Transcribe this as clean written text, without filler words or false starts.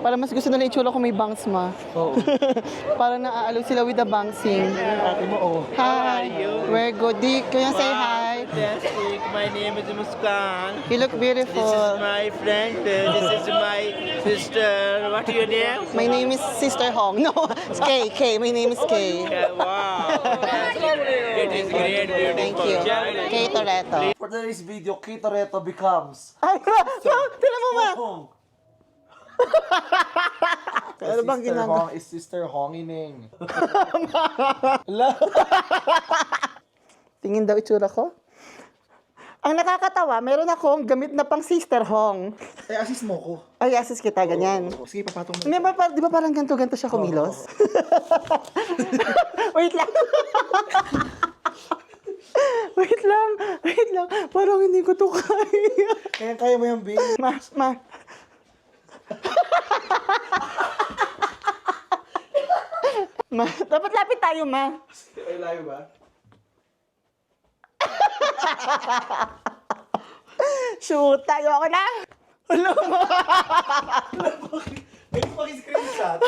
Para mas gusto nila itsura ko may bangs, ma. Oo. Para naaalaw sila with the bangsing. Ate mo, oh. Hi. We're good. Can you say hi? Fantastic. My name is Muskan. You look This is beautiful. my friend. This is my sister. What your name? My name is Sister Hong. No, it's Kay. Kay. My name is Kay. Wow. It is great, beautiful. Thank you. Kay Toretto. For today's video, Kay Toretto becomes Ay, tila mo, ma. Hong. Ano bang Sister ginagawa? Hong is Sister Hongining. Tingin daw itsura ko. Ang nakakatawa, meron akong gamit na pang Sister Hong. Eh, assist mo ko. Ay, assist kita, ganyan. Sige, papatong mo. Hindi ba, di ba parang ganito siya kumilos? Wait lang. Wait lang. Parang hindi ko to kaya. Kaya mo yung babe. Ma. Ma, dapat lapit tayo, ma. Ay, layo ba? Shoot, tayo ako na. Alam mo. Ay, paki-screenshot.